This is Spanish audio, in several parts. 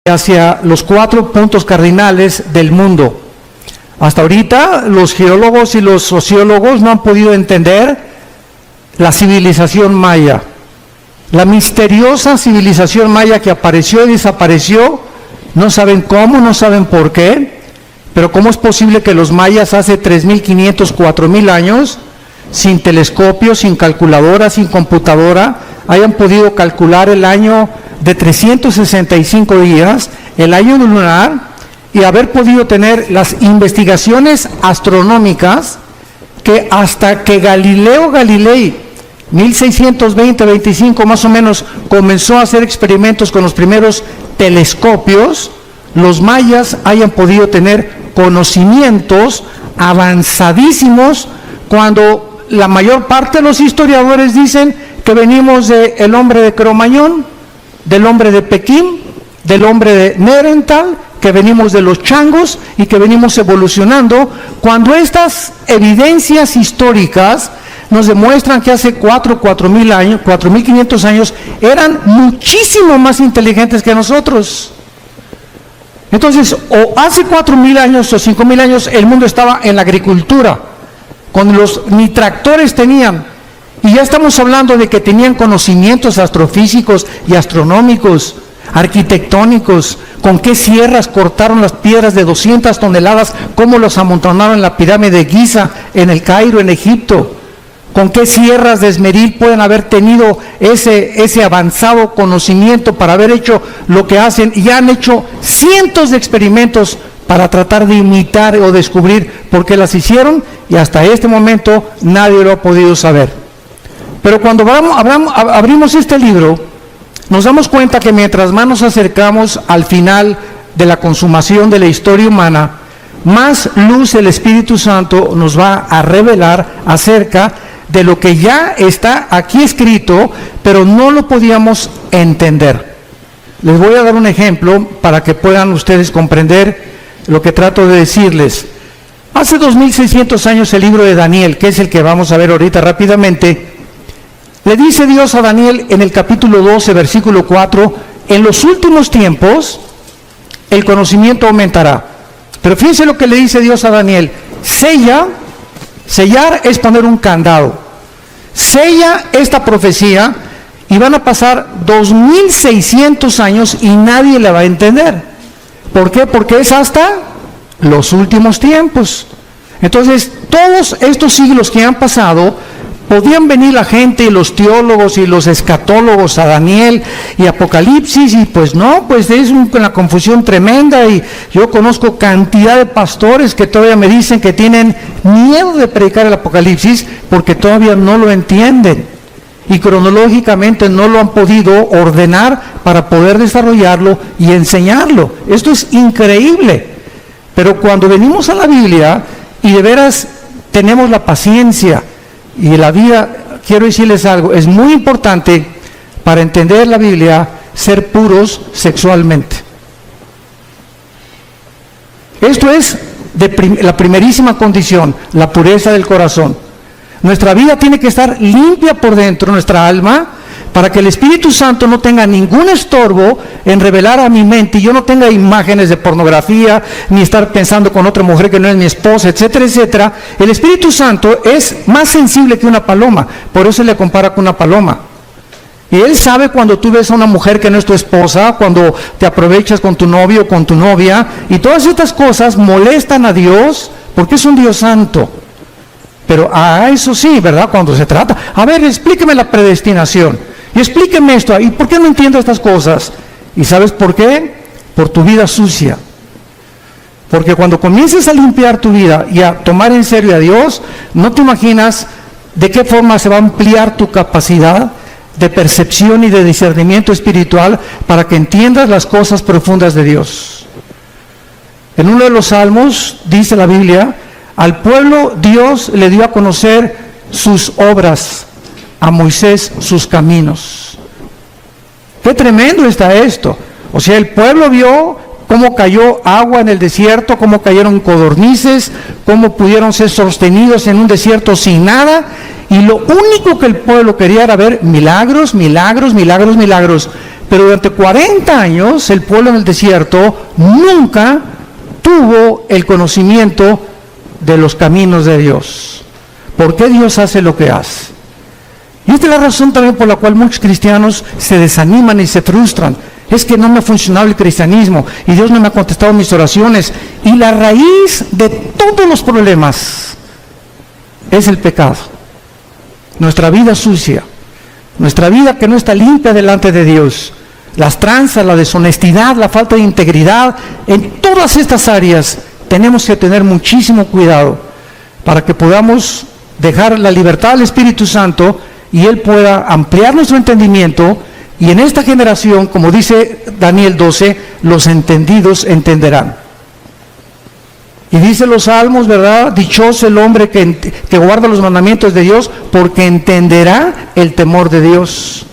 hacia los 4 puntos cardinales del mundo. Hasta ahorita los geólogos y los sociólogos no han podido entender la civilización maya, la misteriosa civilización maya que apareció y desapareció. No saben cómo, no saben por qué, pero cómo es posible que los mayas hace 3.500, 4.000 años, sin telescopio, sin calculadora, sin computadora, hayan podido calcular el año de 365 días, el año lunar, y haber podido tener las investigaciones astronómicas que hasta que Galileo Galilei, 1620-25 más o menos, comenzó a hacer experimentos con los primeros telescopios, los mayas hayan podido tener conocimientos avanzadísimos, cuando la mayor parte de los historiadores dicen que venimos del hombre de Cromañón, del hombre de Pekín, del hombre de Neandertal, que venimos de los changos y que venimos evolucionando, cuando estas evidencias históricas nos demuestran que hace 4.000 años, 4.500 años, eran muchísimo más inteligentes que nosotros. Entonces, o hace 4.000 años o 5.000 años el mundo estaba en la agricultura, cuando ni tractores tenían, y ya estamos hablando de que tenían conocimientos astrofísicos y astronómicos, arquitectónicos, con qué sierras cortaron las piedras de 200 toneladas, cómo los amontonaron en la pirámide de Giza, en el Cairo, en Egipto, con qué sierras de esmeril pueden haber tenido ese avanzado conocimiento para haber hecho lo que hacen, y han hecho cientos de experimentos para tratar de imitar o descubrir por qué las hicieron, y hasta este momento nadie lo ha podido saber. Pero cuando abrimos este libro, nos damos cuenta que mientras más nos acercamos al final de la consumación de la historia humana, más luz el Espíritu Santo nos va a revelar acerca de lo que ya está aquí escrito, pero no lo podíamos entender. Les voy a dar un ejemplo para que puedan ustedes comprender lo que trato de decirles. Hace 2.600 años el libro de Daniel, que es el que vamos a ver ahorita rápidamente, le dice Dios a Daniel en el capítulo 12, versículo 4, en los últimos tiempos el conocimiento aumentará. Pero fíjense lo que le dice Dios a Daniel: sellar es poner un candado. Sella esta profecía y van a pasar 2.600 años y nadie la va a entender. ¿Por qué? Porque es hasta los últimos tiempos. Entonces, todos estos siglos que han pasado, podían venir la gente y los teólogos y los escatólogos a Daniel y Apocalipsis, y pues no, pues es una confusión tremenda, y yo conozco cantidad de pastores que todavía me dicen que tienen miedo de predicar el Apocalipsis porque todavía no lo entienden y cronológicamente no lo han podido ordenar para poder desarrollarlo y enseñarlo. Esto es increíble. Pero cuando venimos a la Biblia y de veras tenemos la paciencia y la vida, quiero decirles algo, es muy importante para entender la Biblia ser puros sexualmente. Esto es la primerísima condición, la pureza del corazón. Nuestra vida tiene que estar limpia por dentro, nuestra alma, para que el Espíritu Santo no tenga ningún estorbo en revelar a mi mente y yo no tenga imágenes de pornografía, ni estar pensando con otra mujer que no es mi esposa, etcétera, etcétera. El Espíritu Santo es más sensible que una paloma, por eso le compara con una paloma. Y Él sabe cuando tú ves a una mujer que no es tu esposa, cuando te aprovechas con tu novio o con tu novia, y todas estas cosas molestan a Dios, porque es un Dios santo. Pero eso sí, ¿verdad? Cuando se trata, a ver, explíqueme la predestinación, y explíqueme esto, ¿y por qué no entiendo estas cosas? ¿Y sabes por qué? Por tu vida sucia. Porque cuando comiences a limpiar tu vida y a tomar en serio a Dios, no te imaginas de qué forma se va a ampliar tu capacidad de percepción y de discernimiento espiritual para que entiendas las cosas profundas de Dios. En uno de los salmos dice la Biblia: al pueblo Dios le dio a conocer sus obras, a Moisés sus caminos. Qué tremendo está esto. O sea, el pueblo vio cómo cayó agua en el desierto, cómo cayeron codornices, cómo pudieron ser sostenidos en un desierto sin nada, y lo único que el pueblo quería era ver milagros, milagros, milagros, milagros. Pero durante 40 años el pueblo en el desierto nunca tuvo el conocimiento de los caminos de Dios. ¿Por qué Dios hace lo que hace? Y esta es la razón también por la cual muchos cristianos se desaniman y se frustran. Es que no me ha funcionado el cristianismo y Dios no me ha contestado mis oraciones. Y la raíz de todos los problemas es el pecado. Nuestra vida sucia, nuestra vida que no está limpia delante de Dios, las tranzas, la deshonestidad, la falta de integridad, en todas estas áreas tenemos que tener muchísimo cuidado para que podamos dejar la libertad al Espíritu Santo y Él pueda ampliar nuestro entendimiento. Y en esta generación, como dice Daniel 12, los entendidos entenderán. Y dice los salmos, ¿verdad? Dichoso el hombre que guarda los mandamientos de Dios, porque entenderá el temor de Dios.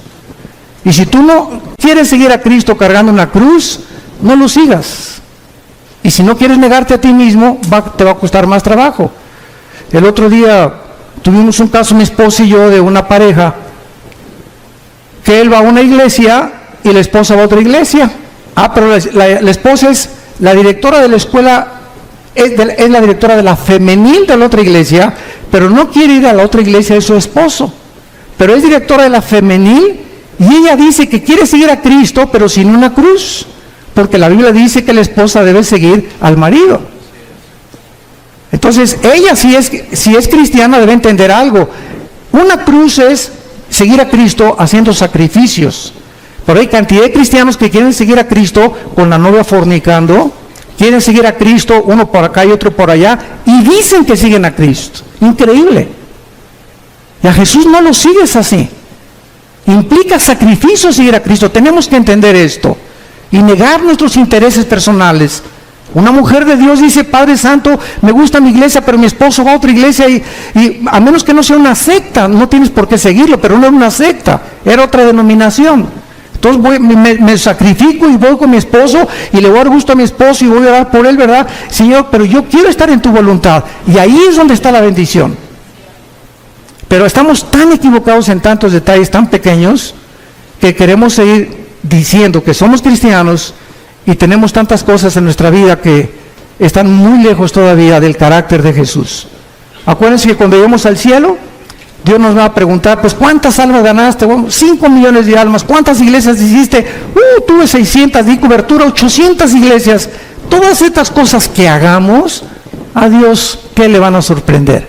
Y si tú no quieres seguir a Cristo cargando una cruz, no lo sigas. Y si no quieres negarte a ti mismo, te va a costar más trabajo. El otro día tuvimos un caso, mi esposa y yo, de una pareja, que él va a una iglesia y la esposa va a otra iglesia. Pero la esposa es la directora de la escuela, es la directora de la femenil de la otra iglesia, pero no quiere ir a la otra iglesia de su esposo. Pero es directora de la femenil y ella dice que quiere seguir a Cristo, pero sin una cruz, porque la Biblia dice que la esposa debe seguir al marido. Entonces, ella si es cristiana debe entender algo. Una cruz es seguir a Cristo haciendo sacrificios. Pero hay cantidad de cristianos que quieren seguir a Cristo con la novia fornicando, quieren seguir a Cristo, uno por acá y otro por allá, y dicen que siguen a Cristo. Increíble. Y a Jesús no lo sigues así. Implica sacrificio seguir a Cristo. Tenemos que entender esto y negar nuestros intereses personales. Una mujer de Dios dice: Padre Santo, me gusta mi iglesia, pero mi esposo va a otra iglesia y a menos que no sea una secta, no tienes por qué seguirlo, pero no era una secta, era otra denominación. Entonces me sacrifico y voy con mi esposo y le voy a dar gusto a mi esposo y voy a orar por él, ¿verdad? Señor, pero yo quiero estar en tu voluntad. Y ahí es donde está la bendición. Pero estamos tan equivocados en tantos detalles tan pequeños que queremos seguir diciendo que somos cristianos y tenemos tantas cosas en nuestra vida que están muy lejos todavía del carácter de Jesús. Acuérdense que cuando lleguemos al cielo, Dios nos va a preguntar: pues ¿cuántas almas ganaste? Bueno, 5 millones de almas. ¿Cuántas iglesias hiciste? Tuve 600, di cobertura 800 iglesias. Todas estas cosas que hagamos, a Dios, ¿qué le van a sorprender?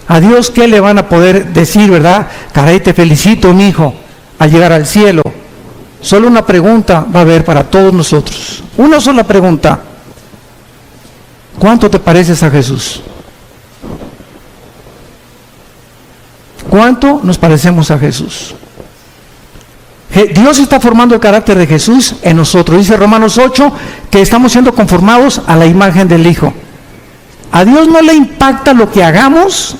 A Dios, ¿qué le van a poder decir, verdad? Caray, te felicito, mi hijo, al llegar al cielo. Solo una pregunta va a haber para todos nosotros. Una sola pregunta: ¿cuánto te pareces a Jesús? ¿Cuánto nos parecemos a Jesús? Dios está formando el carácter de Jesús en nosotros. Dice Romanos 8 que estamos siendo conformados a la imagen del Hijo. A Dios no le impacta lo que hagamos,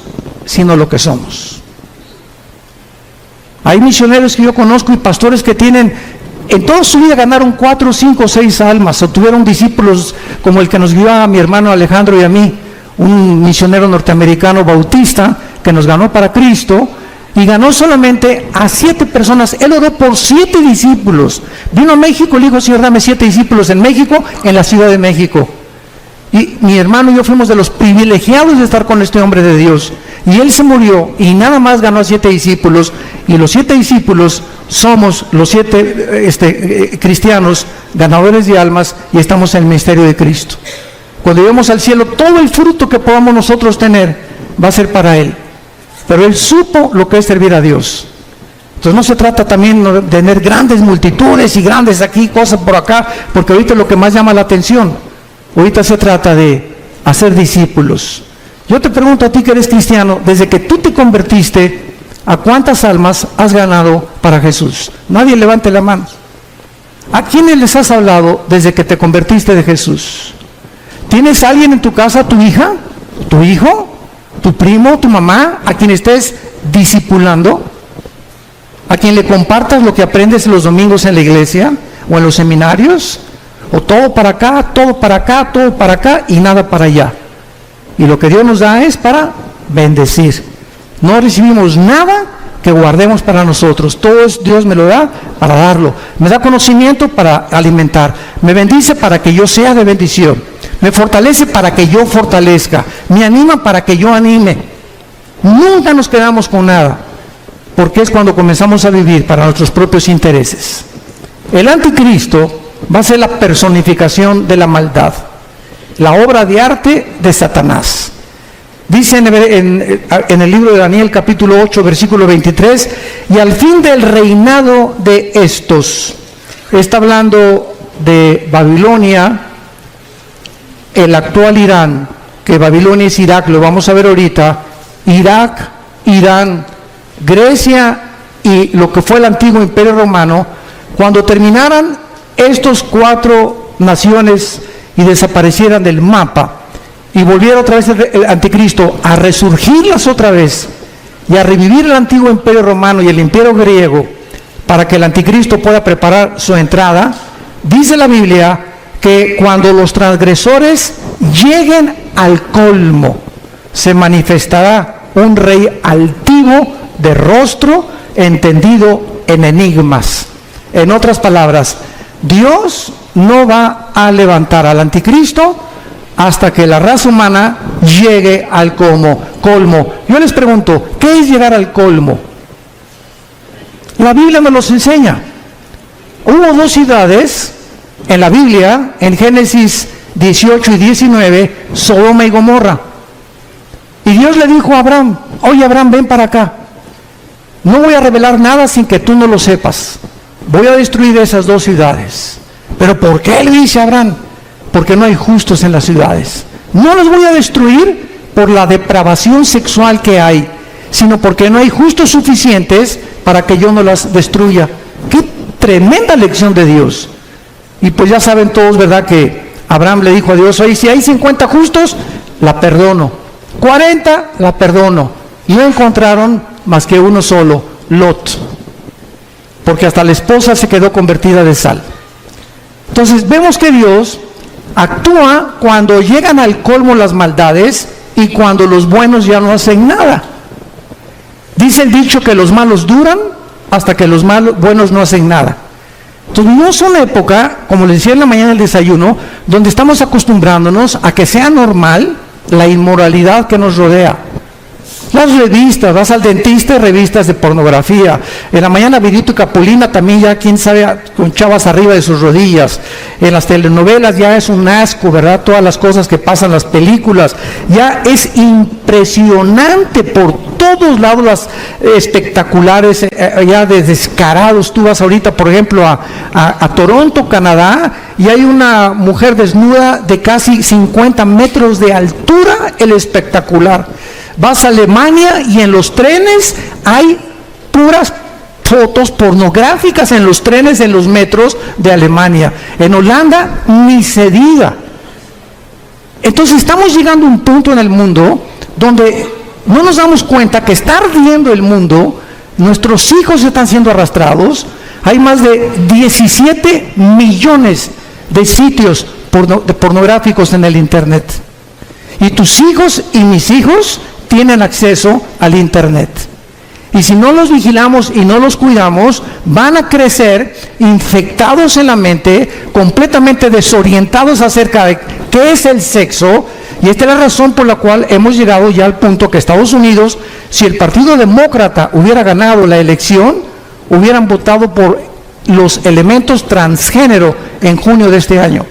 sino lo que somos. Hay misioneros que yo conozco y pastores que tienen, en toda su vida ganaron 4, 5, 6 almas, o tuvieron discípulos como el que nos guió a mi hermano Alejandro y a mí, un misionero norteamericano bautista que nos ganó para Cristo, y ganó solamente a 7 personas. Él oró por 7 discípulos. Vino a México y le dijo: Señor, dame 7 discípulos en México, en la Ciudad de México. Y mi hermano y yo fuimos de los privilegiados de estar con este hombre de Dios. Y él se murió y nada más ganó a 7 discípulos. Y los 7 discípulos somos los 7 cristianos ganadores de almas y estamos en el ministerio de Cristo. Cuando lleguemos al cielo, todo el fruto que podamos nosotros tener va a ser para Él. Pero Él supo lo que es servir a Dios. Entonces no se trata también de tener grandes multitudes y grandes aquí, cosas por acá, porque ahorita es lo que más llama la atención. Ahorita se trata de hacer discípulos. Yo te pregunto a ti que eres cristiano, desde que tú te convertiste, ¿a cuántas almas has ganado para Jesús? Nadie levante la mano. ¿A quiénes les has hablado desde que te convertiste de Jesús? ¿Tienes a alguien en tu casa, tu hija, tu hijo, tu primo, tu mamá, a quien estés discipulando? ¿A quien le compartas lo que aprendes los domingos en la iglesia o en los seminarios? ¿O todo para acá, todo para acá, todo para acá y nada para allá? Y lo que Dios nos da es para bendecir. No recibimos nada que guardemos para nosotros. Todo Dios me lo da para darlo. Me da conocimiento para alimentar. Me bendice para que yo sea de bendición. Me fortalece para que yo fortalezca. Me anima para que yo anime. Nunca nos quedamos con nada, porque es cuando comenzamos a vivir para nuestros propios intereses. El anticristo va a ser la personificación de la maldad, la obra de arte de Satanás. Dice en el libro de Daniel capítulo 8 versículo 23, y al fin del reinado de estos, está hablando de Babilonia, el actual Irán, que Babilonia es Irak, lo vamos a ver ahorita, Irak, Irán, Grecia y lo que fue el antiguo imperio romano. Cuando terminaran estos 4 naciones y desaparecieran del mapa, y volviera otra vez el anticristo a resurgirlas otra vez y a revivir el antiguo imperio romano y el imperio griego para que el anticristo pueda preparar su entrada, dice la Biblia que cuando los transgresores lleguen al colmo, se manifestará un rey altivo de rostro, entendido en enigmas. En otras palabras, Dios no va a levantar al anticristo hasta que la raza humana llegue al colmo. Yo les pregunto, ¿qué es llegar al colmo? La Biblia nos los enseña. Hubo 2 ciudades en la Biblia, en Génesis 18 y 19, Sodoma y Gomorra. Y Dios le dijo a Abraham, oye Abraham, ven para acá. No voy a revelar nada sin que tú no lo sepas. Voy a destruir esas 2 ciudades. ¿Pero por qué le dice a Abraham? Porque no hay justos en las ciudades. No los voy a destruir por la depravación sexual que hay, sino porque no hay justos suficientes para que yo no las destruya. ¡Qué tremenda lección de Dios! Y pues ya saben todos, ¿verdad?, que Abraham le dijo a Dios, oye, si hay 50 justos, la perdono. 40, la perdono. Y no encontraron más que uno solo, Lot. Porque hasta la esposa se quedó convertida de sal. Entonces vemos que Dios actúa cuando llegan al colmo las maldades y cuando los buenos ya no hacen nada. Dice el dicho que los malos duran hasta que los buenos no hacen nada. Entonces no es una época, como les decía en la mañana del desayuno, donde estamos acostumbrándonos a que sea normal la inmoralidad que nos rodea. Las revistas, vas al dentista, revistas de pornografía. En la mañana Vidito y Capulina también ya, quién sabe, con chavas arriba de sus rodillas. En las telenovelas ya es un asco, ¿verdad? Todas las cosas que pasan, las películas. Ya es impresionante por todos lados las espectaculares, ya de descarados. Tú vas ahorita, por ejemplo, a Toronto, Canadá, y hay una mujer desnuda de casi 50 metros de altura, el espectacular. Vas a Alemania y en los trenes hay puras fotos pornográficas en los trenes, en los metros de Alemania. En Holanda ni se diga. Entonces estamos llegando a un punto en el mundo donde no nos damos cuenta que está ardiendo el mundo, nuestros hijos están siendo arrastrados. Hay más de 17 millones de sitios pornográficos en el internet. Y tus hijos y mis hijos tienen acceso al internet. Y si no los vigilamos y no los cuidamos, van a crecer infectados en la mente, completamente desorientados acerca de qué es el sexo. Y esta es la razón por la cual hemos llegado ya al punto que Estados Unidos, si el Partido Demócrata hubiera ganado la elección, hubieran votado por los elementos transgénero en junio de este año.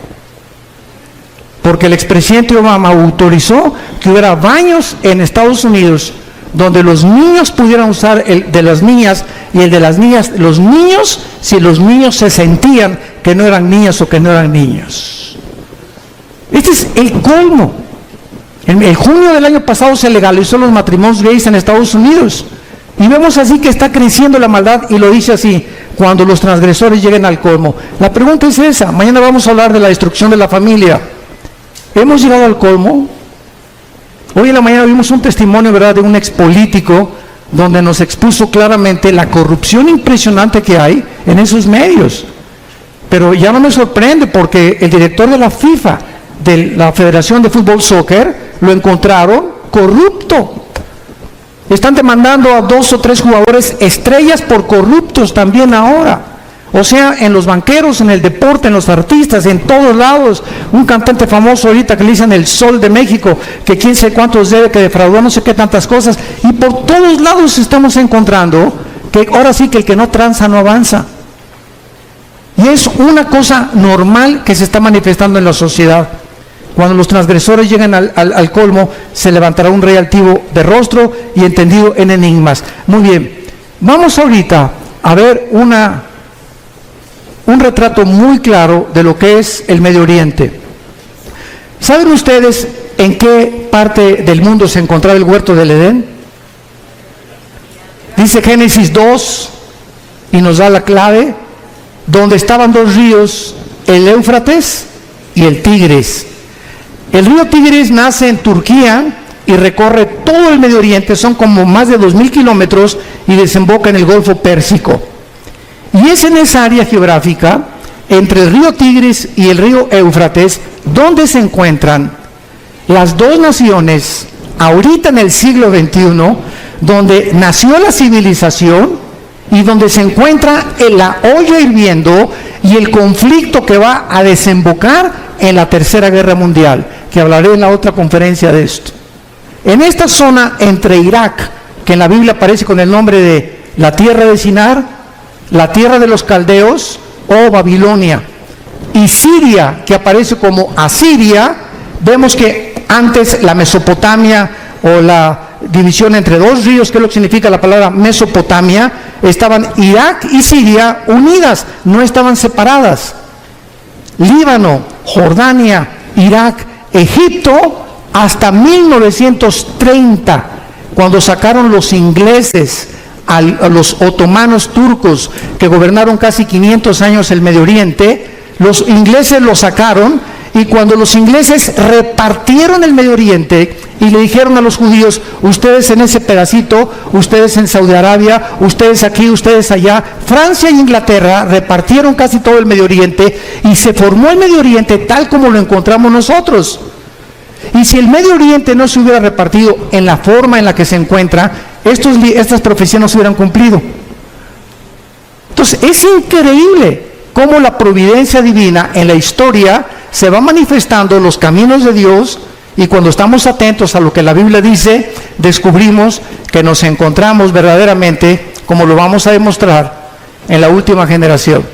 Porque el expresidente Obama autorizó que hubiera baños en Estados Unidos donde los niños pudieran usar el de las niñas y el de las niñas, los niños, si los niños se sentían que no eran niñas o que no eran niños. Este es el colmo. En junio del año pasado se legalizó los matrimonios gays en Estados Unidos. Y vemos así que está creciendo la maldad, y lo dice así, cuando los transgresores lleguen al colmo. La pregunta es esa. Mañana vamos a hablar de la destrucción de la familia. ¿Hemos llegado al colmo? Hoy en la mañana vimos un testimonio, ¿verdad?, de un expolítico donde nos expuso claramente la corrupción impresionante que hay en esos medios. Pero ya no me sorprende, porque el director de la FIFA, de la Federación de Fútbol Soccer, lo encontraron corrupto. Están demandando a 2 o 3 jugadores estrellas por corruptos también ahora. O sea, en los banqueros, en el deporte, en los artistas, en todos lados. Un cantante famoso ahorita que le dicen el Sol de México, que quién sé cuántos debe, que defraudó no sé qué tantas cosas. Y por todos lados estamos encontrando que ahora sí que el que no tranza no avanza. Y es una cosa normal que se está manifestando en la sociedad. Cuando los transgresores lleguen al colmo, se levantará un rey altivo de rostro y entendido en enigmas. Muy bien, vamos ahorita a ver un retrato muy claro de lo que es el Medio Oriente. ¿Saben ustedes en qué parte del mundo se encontraba el huerto del Edén? Dice Génesis 2 y nos da la clave, donde estaban 2 ríos, el Éufrates y el Tigris. El río Tigris nace en Turquía y recorre todo el Medio Oriente, son como más de 2000 kilómetros y desemboca en el Golfo Pérsico. Y es en esa área geográfica, entre el río Tigris y el río Éufrates, donde se encuentran las 2 naciones, ahorita en el siglo XXI, donde nació la civilización y donde se encuentra en la olla hirviendo y el conflicto que va a desembocar en la Tercera Guerra Mundial, que hablaré en la otra conferencia de esto. En esta zona entre Irak, que en la Biblia aparece con el nombre de la tierra de Sinar, la tierra de los caldeos o Babilonia, y Siria, que aparece como Asiria, vemos que antes la Mesopotamia o la división entre 2 ríos, que es lo que significa la palabra Mesopotamia, estaban Irak y Siria unidas, no estaban separadas. Líbano, Jordania, Irak, Egipto, hasta 1930, cuando sacaron los ingleses a los otomanos turcos que gobernaron casi 500 años el Medio Oriente, los ingleses lo sacaron, y cuando los ingleses repartieron el Medio Oriente y le dijeron a los judíos, ustedes en ese pedacito, ustedes en Saudi Arabia, ustedes aquí, ustedes allá, Francia e Inglaterra repartieron casi todo el Medio Oriente y se formó el Medio Oriente tal como lo encontramos nosotros. Y si el Medio Oriente no se hubiera repartido en la forma en la que se encuentra, estas profecías no se hubieran cumplido. Entonces es increíble cómo la providencia divina en la historia se va manifestando los caminos de Dios, y cuando estamos atentos a lo que la Biblia dice, descubrimos que nos encontramos verdaderamente, como lo vamos a demostrar, en la última generación.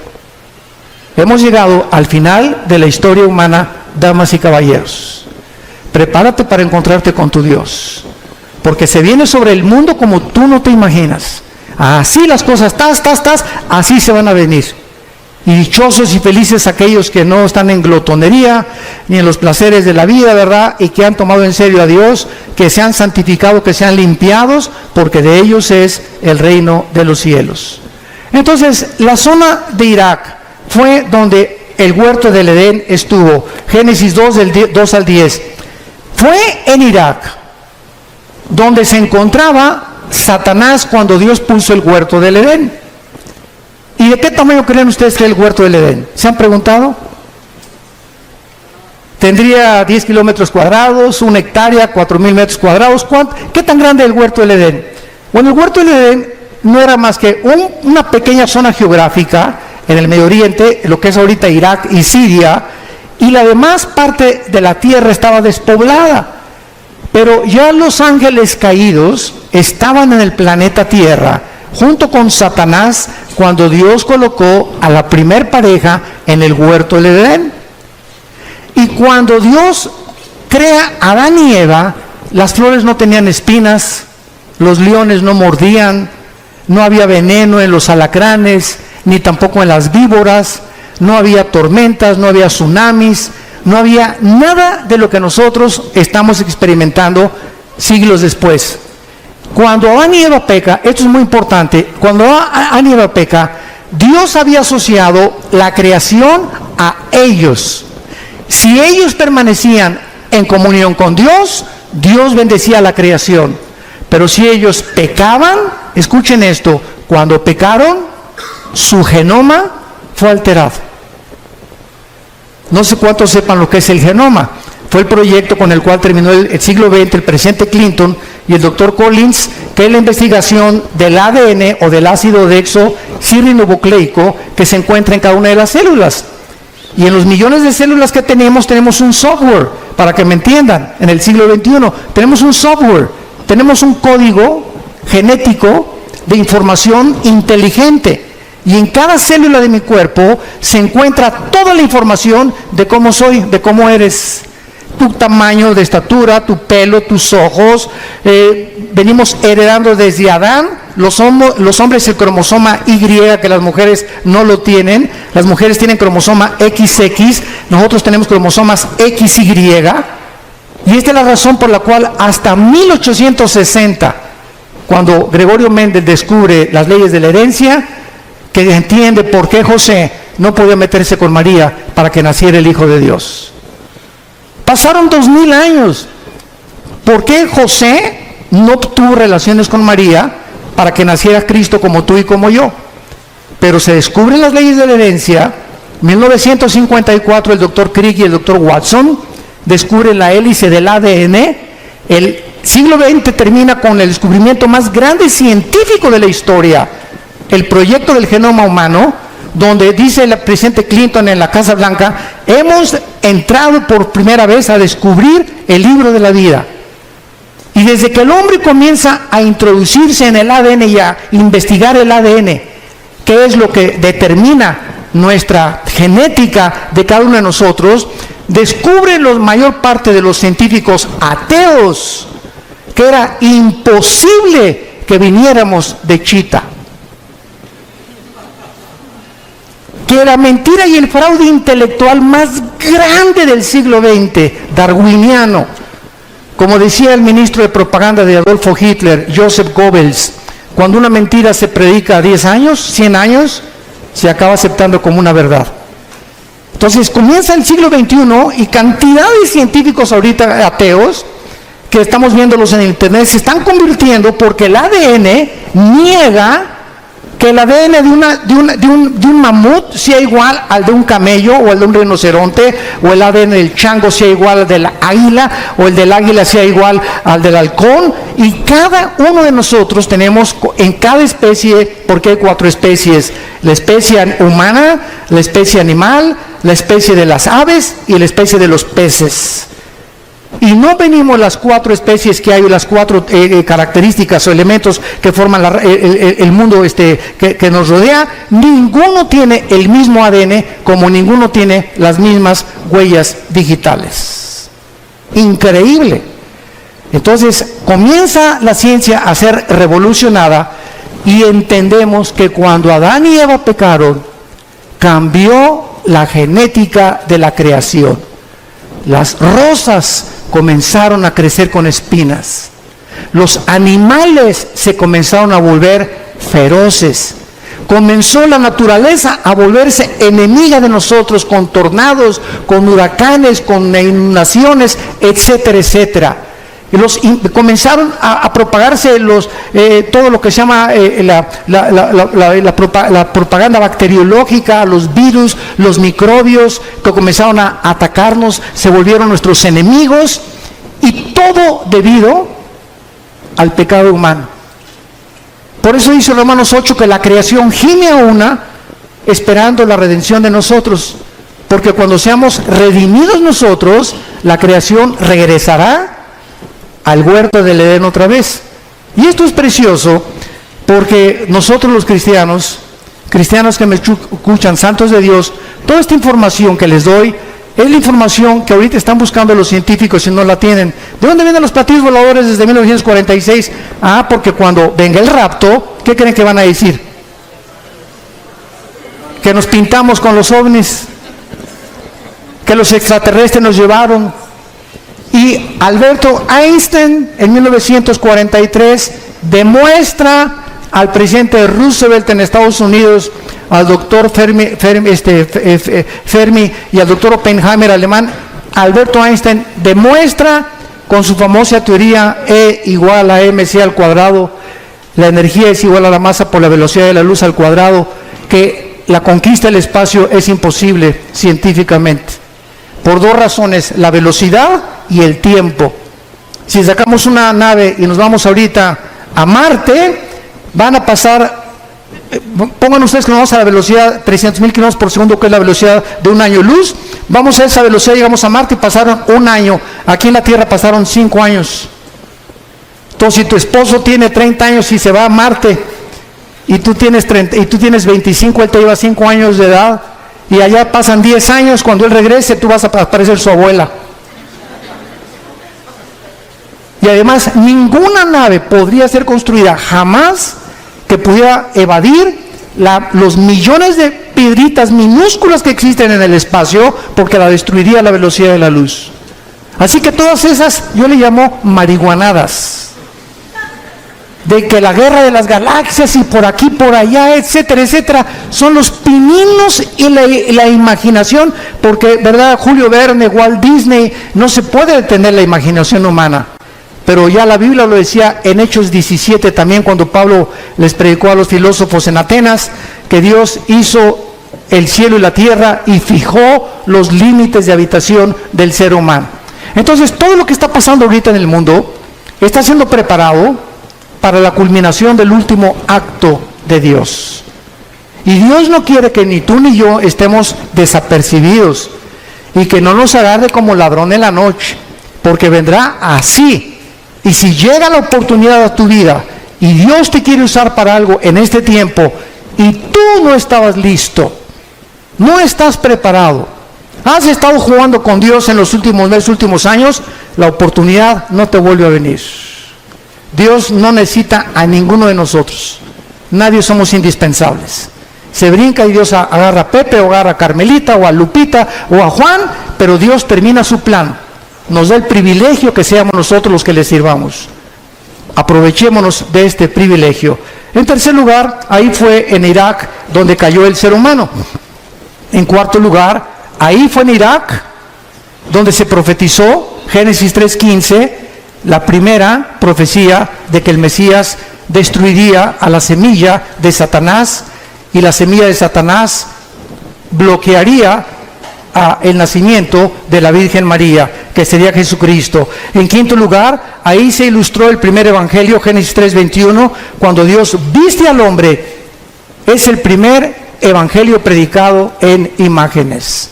Hemos llegado al final de la historia humana, damas y caballeros. Prepárate para encontrarte con tu Dios, porque se viene sobre el mundo como tú no te imaginas. Así las cosas, así se van a venir. Y dichosos y felices aquellos que no están en glotonería ni en los placeres de la vida, ¿verdad? Y que han tomado en serio a Dios, que se han santificado, que se han limpiados, porque de ellos es el reino de los cielos. Entonces, la zona de Irak fue donde el huerto del Edén estuvo. Génesis 2, del 2 al 10. Fue en Irak donde se encontraba Satanás cuando Dios puso el huerto del Edén. ¿Y de qué tamaño creen ustedes que es el huerto del Edén? ¿Se han preguntado? Tendría 10 kilómetros cuadrados, 1 hectárea, 4,000 metros cuadrados. ¿Qué tan grande es el huerto del Edén? Bueno, el huerto del Edén no era más que una pequeña zona geográfica en el Medio Oriente, lo que es ahorita Irak y Siria, y la demás parte de la tierra estaba despoblada. Pero ya los ángeles caídos estaban en el planeta Tierra, junto con Satanás, cuando Dios colocó a la primer pareja en el huerto del Edén. Y cuando Dios crea a Adán y Eva, las flores no tenían espinas, los leones no mordían, no había veneno en los alacranes, ni tampoco en las víboras, no había tormentas, no había tsunamis, no había nada de lo que nosotros estamos experimentando siglos después. Cuando Adán y Eva peca, esto es muy importante, cuando Adán y Eva peca, Dios había asociado la creación a ellos. Si ellos permanecían en comunión con Dios, Dios bendecía la creación. Pero si ellos pecaban, escuchen esto, cuando pecaron, su genoma fue alterado. No sé cuántos sepan lo que es el genoma. Fue el proyecto con el cual terminó el siglo XX el presidente Clinton y el doctor Collins, que es la investigación del ADN o del ácido desoxirribonucleico que se encuentra en cada una de las células. Y en los millones de células que tenemos un software, para que me entiendan, en el siglo XXI, tenemos un software, tenemos un código genético de información inteligente. Y en cada célula de mi cuerpo se encuentra toda la información de cómo soy, de cómo eres, tu tamaño de estatura, tu pelo, tus ojos. Venimos heredando desde Adán, los hombres el cromosoma Y, que las mujeres no lo tienen. Las mujeres tienen cromosoma XX, nosotros tenemos cromosomas XY. Y esta es la razón por la cual hasta 1860, cuando Gregorio Mendel descubre las leyes de la herencia, que entiende por qué José no podía meterse con María para que naciera el Hijo de Dios. Pasaron 2000 años. ¿Por qué José no tuvo relaciones con María para que naciera Cristo como tú y como yo? Pero se descubren las leyes de la herencia. 1954 el doctor Crick y el doctor Watson descubren la hélice del ADN. El siglo XX termina con el descubrimiento más grande científico de la historia, el proyecto del genoma humano, donde dice el presidente Clinton en la Casa Blanca: hemos entrado por primera vez a descubrir el libro de la vida. Y desde que el hombre comienza a introducirse en el ADN y a investigar el ADN, que es lo que determina nuestra genética de cada uno de nosotros, descubren la mayor parte de los científicos ateos que era imposible que viniéramos de Chita, que la mentira y el fraude intelectual más grande del siglo XX, darwiniano, como decía el ministro de propaganda de Adolfo Hitler, Joseph Goebbels, cuando una mentira se predica 10 años, 100 años, se acaba aceptando como una verdad. Entonces comienza el siglo XXI y cantidad de científicos ahorita ateos, que estamos viéndolos en internet, se están convirtiendo porque el ADN niega que el ADN de un mamut sea igual al de un camello o al de un rinoceronte, o el ADN del chango sea igual al de la águila, o el del águila sea igual al del halcón. Y cada uno de nosotros tenemos en cada especie, porque hay 4 especies: la especie humana, la especie animal, la especie de las aves y la especie de los peces. Y no venimos las 4 especies que hay, las 4 características o elementos que forman el mundo que nos rodea. Ninguno tiene el mismo ADN, como ninguno tiene las mismas huellas digitales. Increíble. Entonces comienza la ciencia a ser revolucionada y entendemos que cuando Adán y Eva pecaron, cambió la genética de la creación. Las rosas comenzaron a crecer con espinas. Los animales se comenzaron a volver feroces. Comenzó la naturaleza a volverse enemiga de nosotros, con tornados, con huracanes, con inundaciones, etcétera, etcétera. Comenzaron a propagarse todo lo que se llama la propaganda bacteriológica, los virus, los microbios que comenzaron a atacarnos, se volvieron nuestros enemigos, y todo debido al pecado humano. Por eso dice Romanos 8 que la creación gime a una esperando la redención de nosotros, porque cuando seamos redimidos nosotros, la creación regresará al huerto del Edén otra vez. Y esto es precioso porque nosotros los cristianos que me escuchan, santos de Dios, toda esta información que les doy es la información que ahorita están buscando los científicos y no la tienen. ¿De dónde vienen los platillos voladores desde 1946? Porque cuando venga el rapto, ¿qué creen que van a decir? Que nos pintamos con los ovnis, que los extraterrestres nos llevaron. Y Alberto Einstein en 1943 demuestra al presidente Roosevelt en Estados Unidos, al doctor Fermi y al doctor Oppenheimer alemán. Alberto Einstein demuestra con su famosa teoría E igual a mc al cuadrado, la energía es igual a la masa por la velocidad de la luz al cuadrado, que la conquista del espacio es imposible científicamente, por 2 razones: la velocidad y el tiempo. Si sacamos una nave y nos vamos ahorita a Marte, van a pasar, pongan ustedes que nos vamos a la velocidad 300,000 kilómetros por segundo, que es la velocidad de un año luz. Vamos a esa velocidad, llegamos a Marte y pasaron un año. Aquí en la Tierra pasaron 5 años. Entonces, si tu esposo tiene 30 años y se va a Marte, y tú tienes 25, él te lleva 5 años de edad, y allá pasan 10 años, cuando él regrese, tú vas a parecer su abuela. Y además, ninguna nave podría ser construida jamás que pudiera evadir los millones de piedritas minúsculas que existen en el espacio, porque la destruiría a la velocidad de la luz. Así que todas esas, yo le llamo marihuanadas, de que la guerra de las galaxias y por aquí, por allá, etcétera, etcétera, son los pininos y la imaginación, porque, ¿verdad? Julio Verne, Walt Disney, no se puede detener la imaginación humana. Pero ya la Biblia lo decía en Hechos 17 también, cuando Pablo les predicó a los filósofos en Atenas, que Dios hizo el cielo y la tierra y fijó los límites de habitación del ser humano. Entonces, todo lo que está pasando ahorita en el mundo está siendo preparado para la culminación del último acto de Dios. Y Dios no quiere que ni tú ni yo estemos desapercibidos y que no nos agarre como ladrón en la noche, porque vendrá así. Y si llega la oportunidad a tu vida y Dios te quiere usar para algo en este tiempo y tú no estabas listo, no estás preparado, has estado jugando con Dios en los últimos meses, últimos años, la oportunidad no te vuelve a venir. Dios no necesita a ninguno de nosotros. Nadie somos indispensables. Se brinca y Dios agarra a Pepe, o agarra a Carmelita, o a Lupita, o a Juan, pero Dios termina su plan. Nos da el privilegio que seamos nosotros los que le sirvamos. Aprovechémonos de este privilegio. En tercer lugar, ahí fue en Irak donde cayó el ser humano. En cuarto lugar, ahí fue en Irak donde se profetizó, Génesis 3:15, la primera profecía de que el Mesías destruiría a la semilla de Satanás, y la semilla de Satanás bloquearía el nacimiento de la Virgen María, que sería Jesucristo. En quinto lugar, ahí se ilustró el primer evangelio, Génesis 3:21, cuando Dios viste al hombre. Es el primer evangelio predicado en imágenes.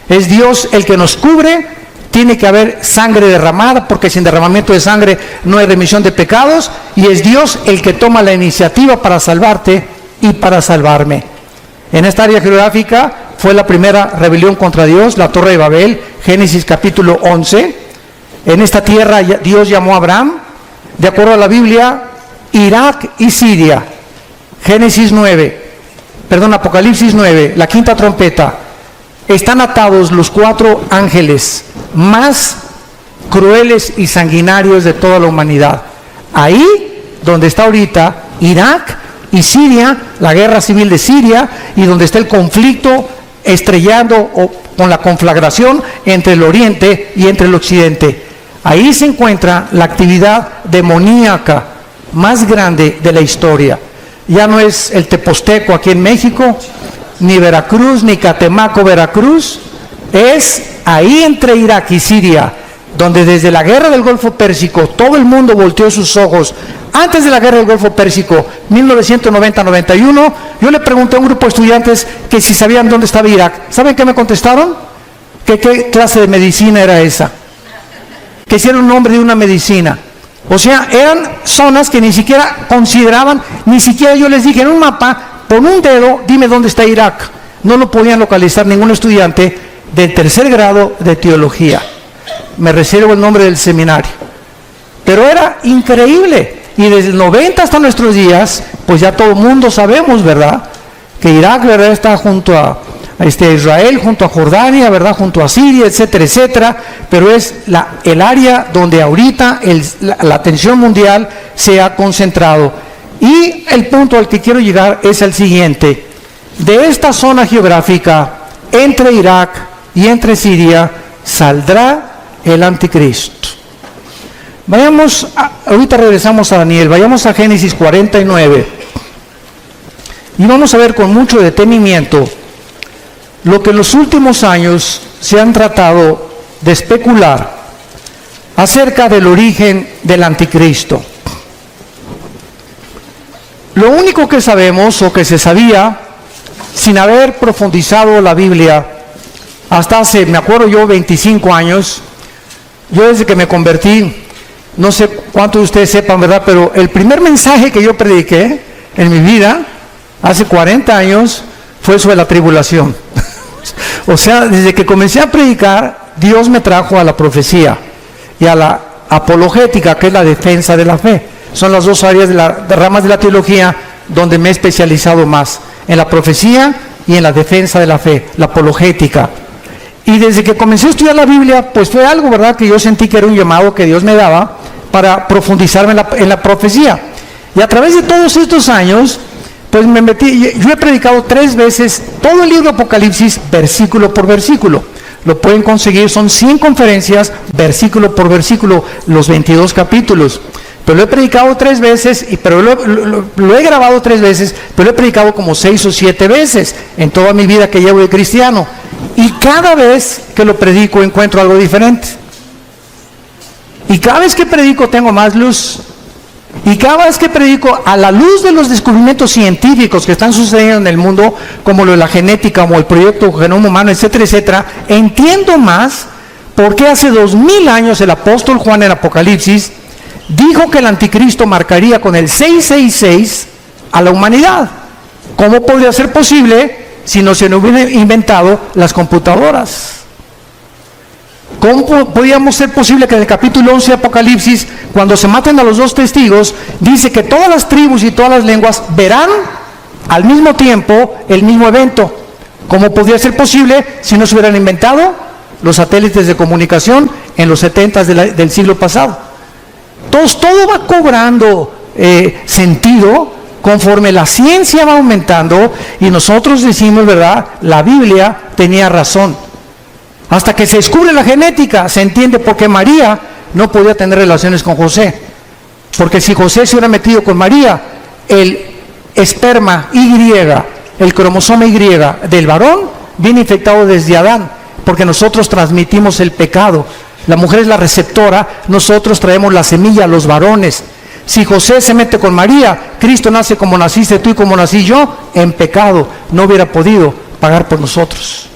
Es Dios el que nos cubre. Tiene que haber sangre derramada, porque sin derramamiento de sangre no hay remisión de pecados, y es Dios el que toma la iniciativa para salvarte y para salvarme. En esta área geográfica fue la primera rebelión contra Dios, la Torre de Babel, Génesis capítulo 11. En esta tierra Dios llamó a Abraham, de acuerdo a la Biblia, Irak y Siria, Apocalipsis 9, la quinta trompeta. Están atados los 4 ángeles más crueles y sanguinarios de toda la humanidad. Ahí donde está ahorita Irak y Siria, la guerra civil de Siria, y donde está el conflicto estrellando o con la conflagración entre el oriente y entre el occidente. Ahí se encuentra la actividad demoníaca más grande de la historia. Ya no es el Teposteco aquí en México, ni Veracruz, ni Catemaco, Veracruz. Es ahí entre Irak y Siria, donde desde la guerra del Golfo Pérsico todo el mundo volteó sus ojos. Antes de la guerra del Golfo Pérsico, 1990-91, yo le pregunté a un grupo de estudiantes que si sabían dónde estaba Irak. ¿Saben qué me contestaron? Que qué clase de medicina era esa. Que si era un nombre de una medicina. O sea, eran zonas que ni siquiera consideraban, ni siquiera yo les dije en un mapa, pon un dedo, dime dónde está Irak. No lo podían localizar ningún estudiante de tercer grado de teología. Me reservo el nombre del seminario. Pero era increíble. Y desde el 90 hasta nuestros días, pues ya todo el mundo sabemos, ¿verdad? Que Irak, ¿verdad?, está junto a Israel, junto a Jordania, ¿verdad?, junto a Siria, etcétera, etcétera. Pero es el área donde ahorita la atención mundial se ha concentrado. Y el punto al que quiero llegar es el siguiente. De esta zona geográfica, entre Irak y entre Siria, saldrá el anticristo. Ahorita regresamos a Daniel, vayamos a Génesis 49. Y vamos a ver con mucho detenimiento lo que en los últimos años se han tratado de especular acerca del origen del anticristo. Lo único que sabemos o que se sabía, sin haber profundizado la Biblia, hasta hace, me acuerdo yo, 25 años, yo desde que me convertí, no sé cuántos de ustedes sepan, ¿verdad? Pero el primer mensaje que yo prediqué en mi vida, hace 40 años, fue sobre la tribulación. O sea, desde que comencé a predicar, Dios me trajo a la profecía y a la apologética, que es la defensa de la fe. Son las dos áreas de ramas de la teología donde me he especializado más, en la profecía y en la defensa de la fe, la apologética. Y desde que comencé a estudiar la Biblia, pues fue algo, ¿verdad?, que yo sentí que era un llamado que Dios me daba para profundizarme en la profecía. Y a través de todos estos años, pues me metí, yo he predicado 3 veces todo el libro de Apocalipsis, versículo por versículo. Lo pueden conseguir, son 100 conferencias, versículo por versículo, los 22 capítulos. Pero lo he predicado 3 veces, pero lo he grabado 3 veces, pero lo he predicado como 6 o 7 veces en toda mi vida que llevo de cristiano. Y cada vez que lo predico encuentro algo diferente. Y cada vez que predico tengo más luz. Y cada vez que predico a la luz de los descubrimientos científicos que están sucediendo en el mundo, como lo de la genética, como el proyecto Genoma Humano, etcétera, etcétera, entiendo más por qué hace 2000 años el apóstol Juan en Apocalipsis dijo que el anticristo marcaría con el 666 a la humanidad. ¿Cómo podría ser posible si no se hubieran inventado las computadoras? ¿Cómo podíamos ser posible que en el capítulo 11 de Apocalipsis, cuando se maten a los 2 testigos, dice que todas las tribus y todas las lenguas verán al mismo tiempo el mismo evento? ¿Cómo podría ser posible si no se hubieran inventado los satélites de comunicación en los 70 del siglo pasado? Entonces todo va cobrando sentido conforme la ciencia va aumentando y nosotros decimos, ¿verdad?, la Biblia tenía razón. Hasta que se descubre la genética, se entiende por qué María no podía tener relaciones con José. Porque si José se hubiera metido con María, el esperma Y, el cromosoma Y del varón, viene infectado desde Adán, porque nosotros transmitimos el pecado. La mujer es la receptora, nosotros traemos la semilla, los varones. Si José se mete con María, Cristo nace como naciste tú y como nací yo, en pecado. No hubiera podido pagar por nosotros.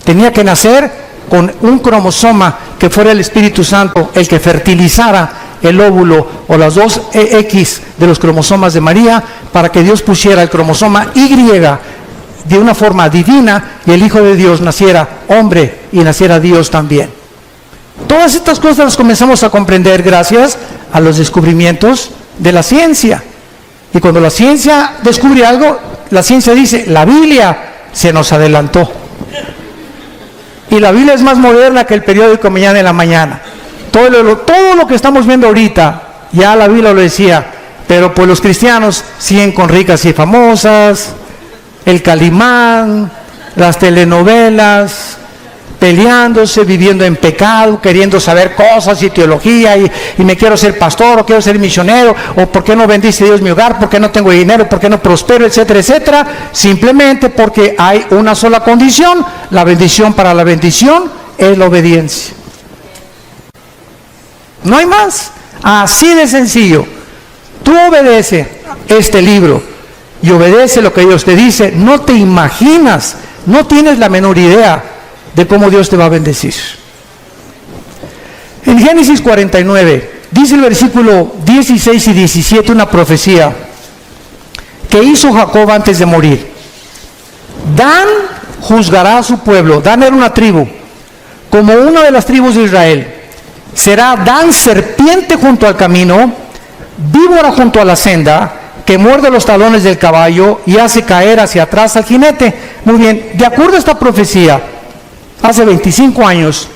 Tenía que nacer con un cromosoma que fuera el Espíritu Santo, el que fertilizara el óvulo o las 2 X de los cromosomas de María, para que Dios pusiera el cromosoma Y de una forma divina y el Hijo de Dios naciera hombre y naciera Dios también. Todas estas cosas las comenzamos a comprender gracias a los descubrimientos de la ciencia. Y cuando la ciencia descubre algo, la ciencia dice, la Biblia se nos adelantó. Y la Biblia es más moderna que el periódico Mañana en la Mañana. Todo lo que estamos viendo ahorita, ya la Biblia lo decía, pero pues los cristianos siguen con Ricas y Famosas, el Calimán, las telenovelas, peleándose, viviendo en pecado, queriendo saber cosas y teología, y me quiero ser pastor, o quiero ser misionero, o por qué no bendice Dios mi hogar, por qué no tengo dinero, por qué no prospero, etcétera, etcétera, simplemente porque hay una sola condición. La bendición para la bendición es la obediencia. No hay más, así de sencillo. Tú obedece este libro y obedece lo que Dios te dice, no te imaginas, no tienes la menor idea de cómo Dios te va a bendecir. En Génesis 49, dice el versículo 16 y 17, una profecía que hizo Jacob antes de morir. Dan juzgará a su pueblo. Dan era una tribu, como una de las tribus de Israel. Será Dan serpiente junto al camino, víbora junto a la senda, que muerde los talones del caballo y hace caer hacia atrás al jinete. Muy bien, de acuerdo a esta profecía, hace 25 años,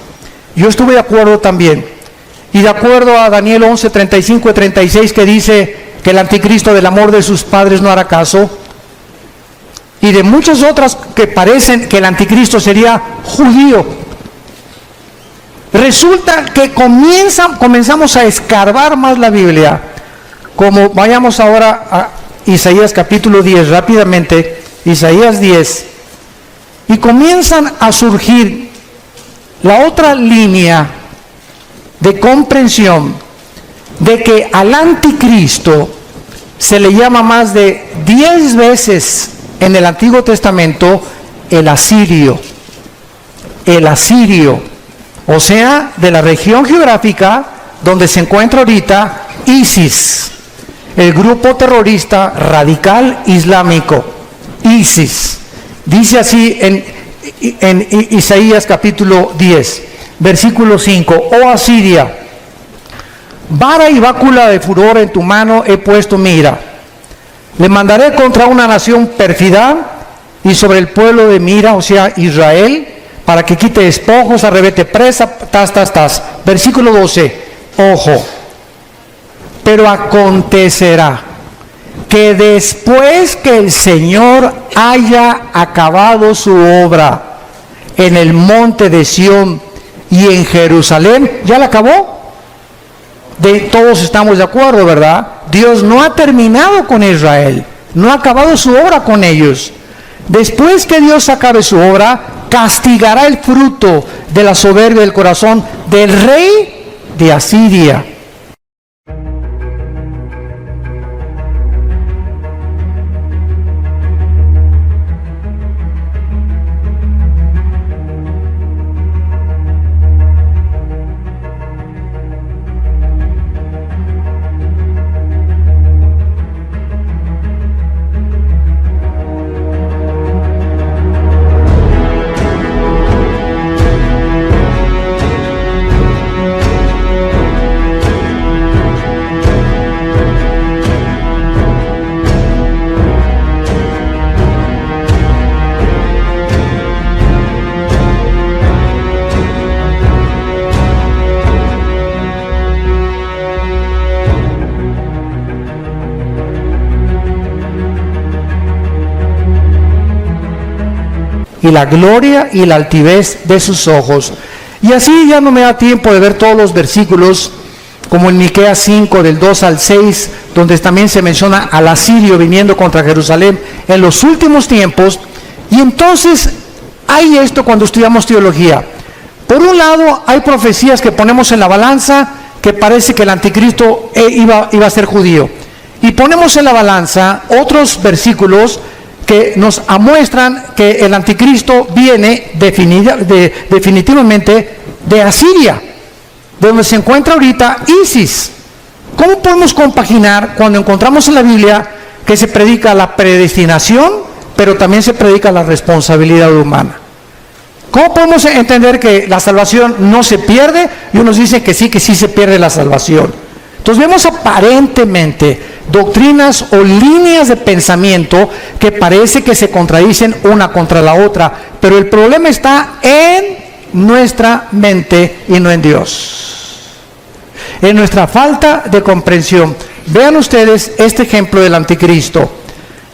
yo estuve de acuerdo también. Y de acuerdo a Daniel 11, 35 y 36, que dice que el anticristo del amor de sus padres no hará caso. Y de muchas otras que parecen que el anticristo sería judío. Resulta que comenzamos a escarbar más la Biblia. Como vayamos ahora a Isaías capítulo 10, rápidamente, Isaías 10. Y comienzan a surgir la otra línea de comprensión de que al anticristo se le llama más de 10 veces en el Antiguo Testamento el asirio. El asirio, o sea, de la región geográfica donde se encuentra ahorita ISIS, el grupo terrorista radical islámico, ISIS. Dice así en Isaías capítulo 10, versículo 5, oh Asiria, vara y bácula de furor en tu mano he puesto mi ira. Le mandaré contra una nación pérfida y sobre el pueblo de mi ira, o sea, Israel, para que quite despojos, arrebete presa, Versículo 12, ojo, pero acontecerá que después que el Señor haya acabado su obra en el monte de Sión y en Jerusalén, ¿ya la acabó? Todos estamos de acuerdo, ¿verdad? Dios no ha terminado con Israel, no ha acabado su obra con ellos. Después que Dios acabe su obra, castigará el fruto de la soberbia del corazón del rey de Asiria. Y la gloria y la altivez de sus ojos. Y así ya no me da tiempo de ver todos los versículos, como en Miqueas 5, del 2 al 6, donde también se menciona al asirio viniendo contra Jerusalén en los últimos tiempos. Y entonces hay esto cuando estudiamos teología. Por un lado, hay profecías que ponemos en la balanza, que parece que el anticristo iba a ser judío. Y ponemos en la balanza otros versículos que nos muestran que el anticristo viene definitivamente de Asiria, de donde se encuentra ahorita ISIS. ¿Cómo podemos compaginar cuando encontramos en la Biblia que se predica la predestinación, pero también se predica la responsabilidad humana? ¿Cómo podemos entender que la salvación no se pierde y unos dicen que sí se pierde la salvación? Entonces vemos aparentemente doctrinas o líneas de pensamiento que parece que se contradicen una contra la otra, pero el problema está en nuestra mente y no en Dios, en nuestra falta de comprensión. Vean ustedes este ejemplo del anticristo.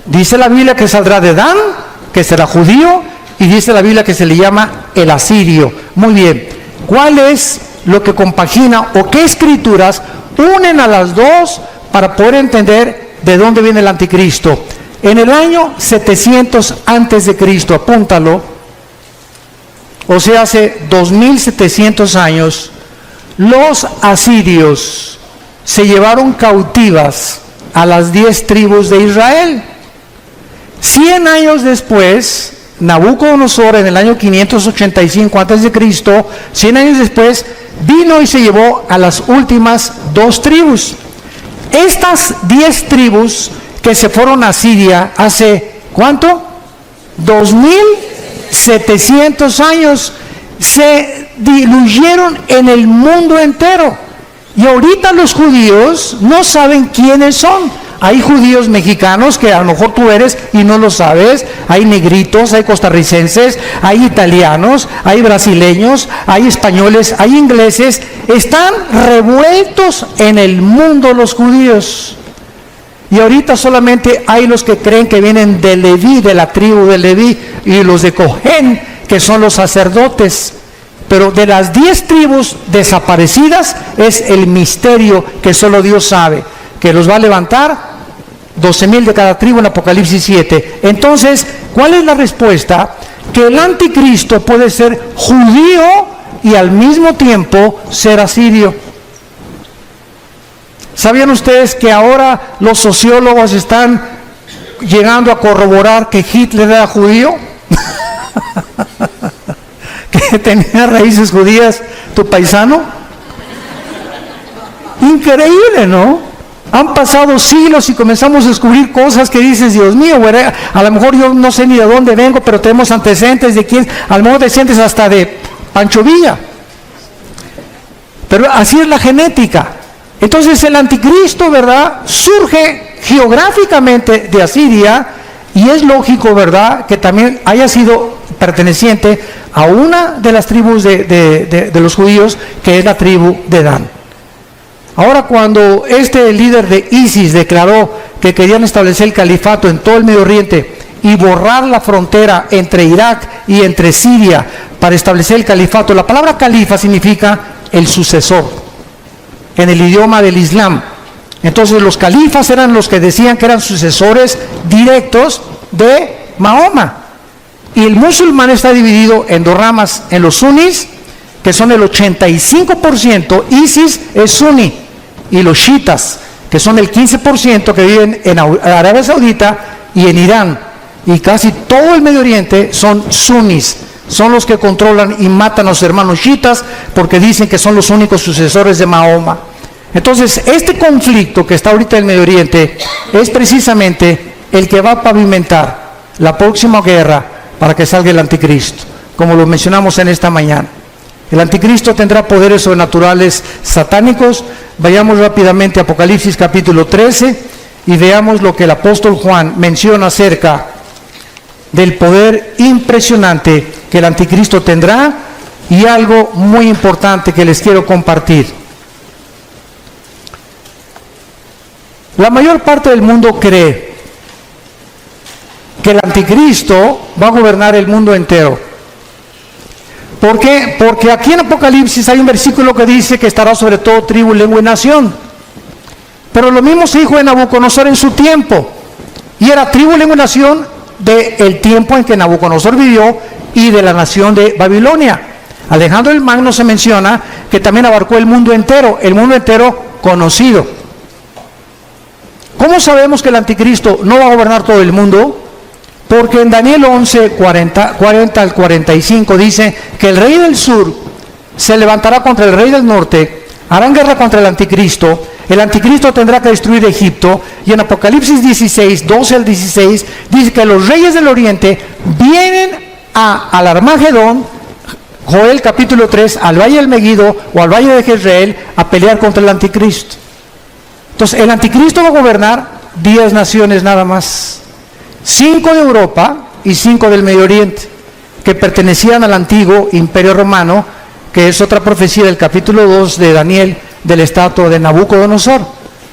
Dice la Biblia que saldrá de Dan, que será judío, y dice la Biblia que se le llama el asirio. Muy bien, ¿cuál es lo que compagina o qué escrituras unen a las dos para poder entender de dónde viene el anticristo? En el año 700 antes de Cristo, apúntalo, o sea, hace 2700 años, los asirios se llevaron cautivas a las 10 tribus de Israel. 100 años después, Nabucodonosor, en el año 585 antes de Cristo, 100 años después, vino y se llevó a las últimas 2 tribus. Estas 10 tribus que se fueron a Siria hace, ¿cuánto? 2700 años, se diluyeron en el mundo entero. Y ahorita los judíos no saben quiénes son. Hay judíos mexicanos que a lo mejor tú eres y no lo sabes. Hay negritos, hay costarricenses, hay italianos, hay brasileños, hay españoles, hay ingleses. Están revueltos en el mundo los judíos. Y ahorita solamente hay los que creen que vienen de Leví, de la tribu de Leví, y los de Cojén, que son los sacerdotes. Pero de las 10 tribus desaparecidas es el misterio que solo Dios sabe, que los va a levantar 12,000 de cada tribu en Apocalipsis 7. Entonces, ¿cuál es la respuesta? Que el anticristo puede ser judío y al mismo tiempo ser asirio. ¿Sabían ustedes que ahora los sociólogos están llegando a corroborar que Hitler era judío? Que tenía raíces judías tu paisano. Increíble, ¿no? Han pasado siglos y comenzamos a descubrir cosas que dices, Dios mío, a lo mejor yo no sé ni de dónde vengo, pero tenemos antecedentes de quién, a lo mejor antecedentes hasta de Pancho Villa. Pero así es la genética. Entonces el anticristo, ¿verdad?, surge geográficamente de Asiria, y es lógico, ¿verdad?, que también haya sido perteneciente a una de las tribus de los judíos, que es la tribu de Dan. Ahora, cuando este líder de ISIS declaró que querían establecer el califato en todo el Medio Oriente y borrar la frontera entre Irak y entre Siria para establecer el califato, la palabra califa significa el sucesor en el idioma del Islam. Entonces los califas eran los que decían que eran sucesores directos de Mahoma. Y el musulmán está dividido en dos ramas, en los sunnis, que son el 85%, ISIS es suní, y los chiitas, que son el 15% que viven en Arabia Saudita y en Irán. Y casi todo el Medio Oriente son sunnis, son los que controlan y matan a los hermanos chiitas porque dicen que son los únicos sucesores de Mahoma. Entonces, este conflicto que está ahorita en el Medio Oriente es precisamente el que va a pavimentar la próxima guerra para que salga el anticristo, como lo mencionamos en esta mañana. El anticristo tendrá poderes sobrenaturales satánicos. Vayamos rápidamente a Apocalipsis capítulo 13 y veamos lo que el apóstol Juan menciona acerca del poder impresionante que el anticristo tendrá, y algo muy importante que les quiero compartir. La mayor parte del mundo cree que el anticristo va a gobernar el mundo entero. ¿Por qué? Porque aquí en Apocalipsis hay un versículo que dice que estará sobre todo tribu, lengua y nación. Pero lo mismo se dijo de Nabucodonosor en su tiempo. Y era tribu, lengua y nación del tiempo en que Nabucodonosor vivió y de la nación de Babilonia. Alejandro el Magno se menciona que también abarcó el mundo entero conocido. ¿Cómo sabemos que el anticristo no va a gobernar todo el mundo? Porque en Daniel 11, 40 al 45 dice que el rey del sur se levantará contra el rey del norte, harán guerra contra el anticristo tendrá que destruir Egipto, y en Apocalipsis 16, 12 al 16, dice que los reyes del oriente vienen al Armagedón, Joel capítulo 3, al valle del Megiddo o al valle de Jezreel, a pelear contra el anticristo. Entonces el anticristo va a gobernar 10 naciones nada más. 5 de Europa y 5 del Medio Oriente, que pertenecían al antiguo Imperio Romano, que es otra profecía del capítulo 2 de Daniel, de la estatua de Nabucodonosor,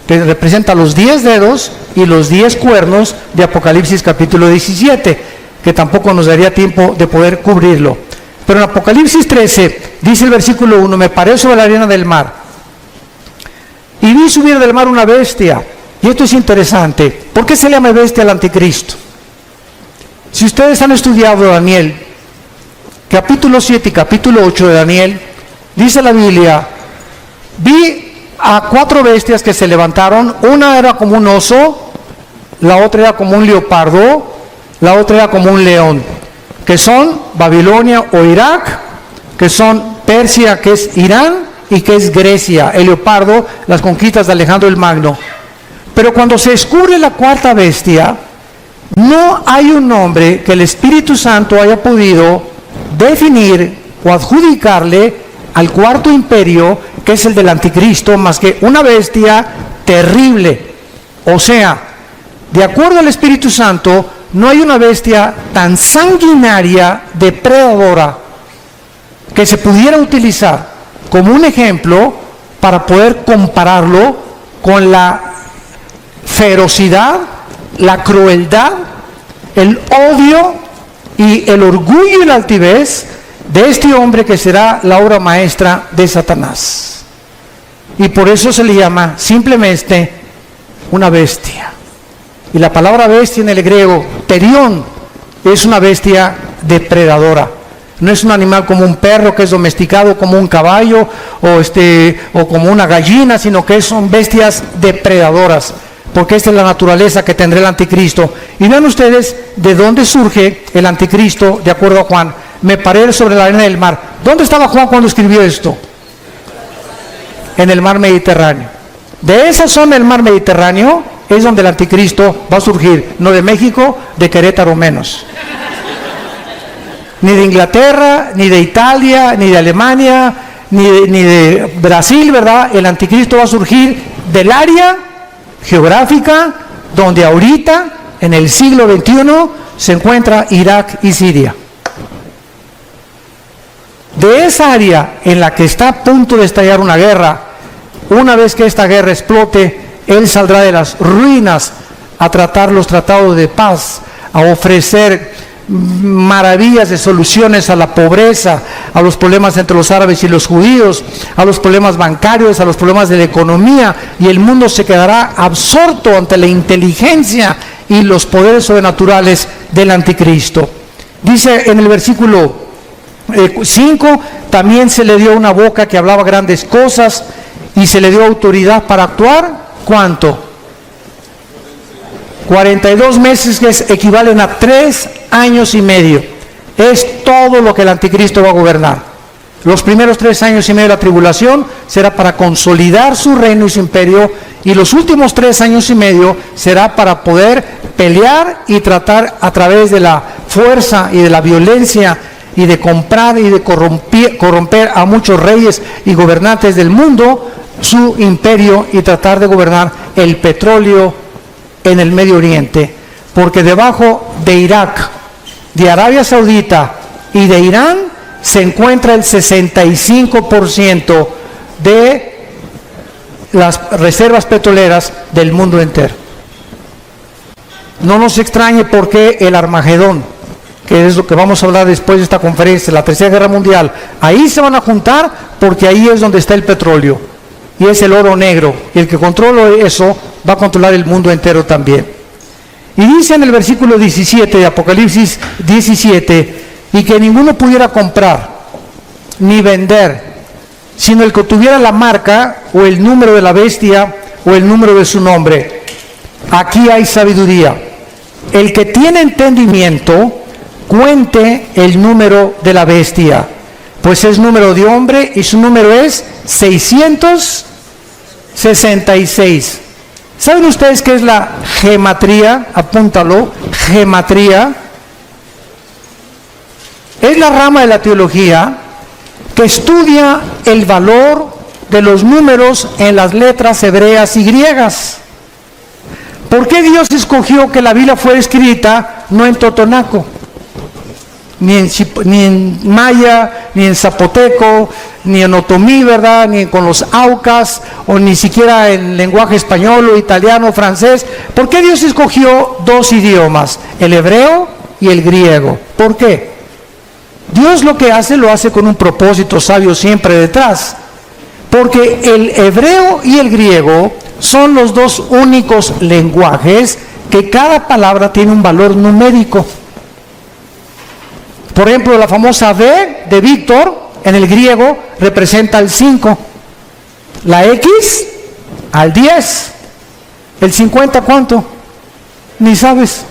que representa los 10 dedos y los 10 cuernos de Apocalipsis capítulo 17, que tampoco nos daría tiempo de poder cubrirlo. Pero en Apocalipsis 13, dice el versículo 1, me paré sobre la arena del mar, y vi subir del mar una bestia. Y esto es interesante. ¿Por qué se le llama bestia al anticristo? Si ustedes han estudiado Daniel, capítulo 7 y capítulo 8 de Daniel, dice la Biblia, vi a 4 bestias que se levantaron. Una era como un oso, la otra era como un leopardo, la otra era como un león, que son Babilonia o Irak, que son Persia, que es Irán, y que es Grecia. El leopardo, las conquistas de Alejandro el Magno. Pero cuando se descubre la cuarta bestia, no hay un nombre que el Espíritu Santo haya podido definir o adjudicarle al cuarto imperio, que es el del anticristo, más que una bestia terrible. O sea, de acuerdo al Espíritu Santo, no hay una bestia tan sanguinaria, depredadora, que se pudiera utilizar como un ejemplo para poder compararlo con la ferocidad, la crueldad, el odio y el orgullo y la altivez de este hombre que será la obra maestra de Satanás. Y por eso se le llama simplemente una bestia. Y la palabra bestia en el griego, terión, es una bestia depredadora. No es un animal como un perro que es domesticado, como un caballo o como una gallina, sino que son bestias depredadoras, porque esta es la naturaleza que tendrá el anticristo. Y vean ustedes de dónde surge el anticristo, de acuerdo a Juan. Me paré sobre la arena del mar. ¿Dónde estaba Juan cuando escribió esto? En el mar Mediterráneo. De esa zona del mar Mediterráneo es donde el anticristo va a surgir, no de México, de Querétaro menos. Ni de Inglaterra, ni de Italia, ni de Alemania, ni de Brasil, ¿verdad? El anticristo va a surgir del área geográfica donde ahorita, en el siglo XXI, se encuentra Irak y Siria. De esa área en la que está a punto de estallar una guerra, una vez que esta guerra explote, él saldrá de las ruinas a tratar los tratados de paz, a ofrecer maravillas de soluciones a la pobreza, a los problemas entre los árabes y los judíos, a los problemas bancarios, a los problemas de la economía, y el mundo se quedará absorto ante la inteligencia y los poderes sobrenaturales del anticristo. Dice en el versículo 5, también se le dio una boca que hablaba grandes cosas y se le dio autoridad para actuar. ¿Cuánto? 42 meses, que equivalen a 3 años y medio. Es todo lo que el anticristo va a gobernar. Los primeros 3 años y medio de la tribulación será para consolidar su reino y su imperio, y los últimos 3 años y medio será para poder pelear y tratar a través de la fuerza y de la violencia y de comprar y de corromper a muchos reyes y gobernantes del mundo su imperio, y tratar de gobernar el petróleo en el Medio Oriente, porque debajo de Irak, de Arabia Saudita y de Irán se encuentra el 65% de las reservas petroleras del mundo entero. No nos extrañe porque el Armagedón, que es lo que vamos a hablar después de esta conferencia, la Tercera Guerra Mundial, ahí se van a juntar, porque ahí es donde está el petróleo y es el oro negro, y el que controla eso va a controlar el mundo entero también. Y dice en el versículo 17 de Apocalipsis 17, y que ninguno pudiera comprar ni vender, sino el que tuviera la marca o el número de la bestia o el número de su nombre. Aquí hay sabiduría. El que tiene entendimiento, cuente el número de la bestia, pues es número de hombre y su número es 666. ¿Saben ustedes qué es la gematría? Apúntalo, gematría. Es la rama de la teología que estudia el valor de los números en las letras hebreas y griegas. ¿Por qué Dios escogió que la Biblia fuera escrita no en totonaco, ni en maya, ni en zapoteco, ni en otomí, ¿verdad?, ni con los aucas, o ni siquiera en lenguaje español o italiano o francés? ¿Por qué Dios escogió 2 idiomas, el hebreo y el griego? ¿Por qué? Dios lo que hace, lo hace con un propósito sabio siempre detrás, porque el hebreo y el griego son los 2 únicos lenguajes que cada palabra tiene un valor numérico. Por ejemplo, la famosa V de Víctor en el griego representa el 5, la X al 10, el 50 ¿cuánto? Ni sabes.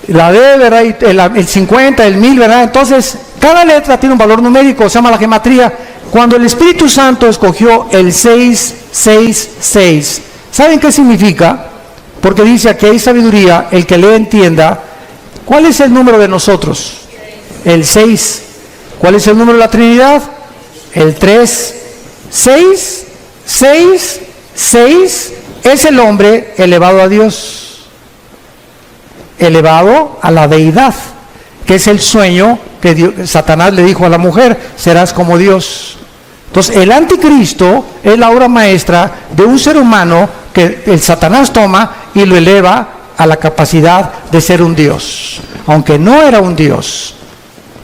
La D, ¿verdad? El 50, el 1000, ¿verdad? Entonces, cada letra tiene un valor numérico, se llama la gematría. Cuando el Espíritu Santo escogió el 666, ¿saben qué significa? Porque dice aquí hay sabiduría, el que le entienda. ¿Cuál es el número de nosotros? El 6. ¿Cuál es el número de la Trinidad? El 3. 6, 6, 6 es el hombre elevado a Dios, elevado a la deidad, que es el sueño que Satanás le dijo a la mujer: serás como Dios. Entonces el anticristo es la obra maestra de un ser humano que el Satanás toma y lo eleva a la capacidad de ser un Dios, aunque no era un Dios.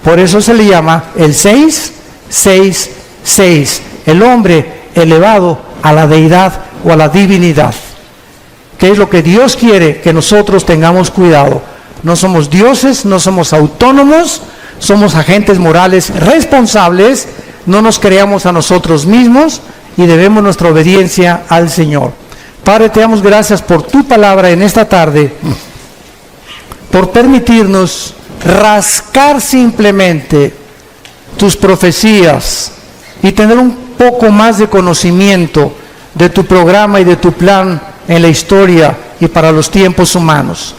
Por eso se le llama el 666, el hombre elevado a la deidad o a la divinidad, que es lo que Dios quiere que nosotros tengamos cuidado. No somos dioses, no somos autónomos, somos agentes morales responsables, no nos creamos a nosotros mismos y debemos nuestra obediencia al Señor. Padre, te damos gracias por tu palabra en esta tarde, por permitirnos rascar simplemente tus profecías y tener un poco más de conocimiento de tu programa y de tu plan en la historia y para los tiempos humanos.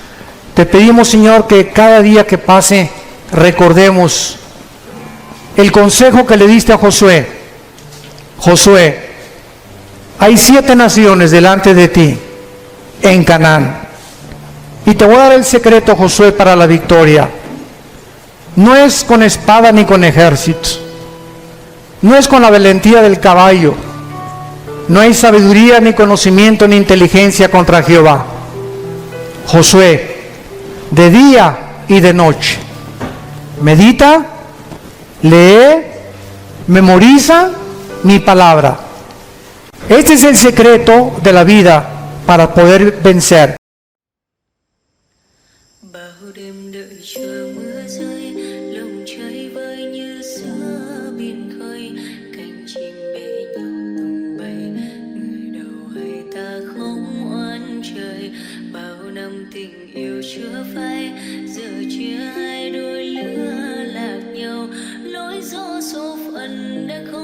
Te pedimos, Señor, que cada día que pase recordemos el consejo que le diste a Josué. Josué, hay 7 naciones delante de ti en Canaán. Y te voy a dar el secreto, Josué, para la victoria. No es con espada ni con ejército. No es con la valentía del caballo. No hay sabiduría, ni conocimiento, ni inteligencia contra Jehová. Josué, de día y de noche, medita, lee, memoriza mi palabra. Este es el secreto de la vida para poder vencer. Bao đêm đợi chờ mưa rơi, lòng trời vơi như giữa biển khơi, cánh chim bể nhau tung bay, người đầu hay ta không oán trời. Bao năm tình yêu chưa phai, giờ chia hai đôi lứa lạc nhau, lối gió số phận đã không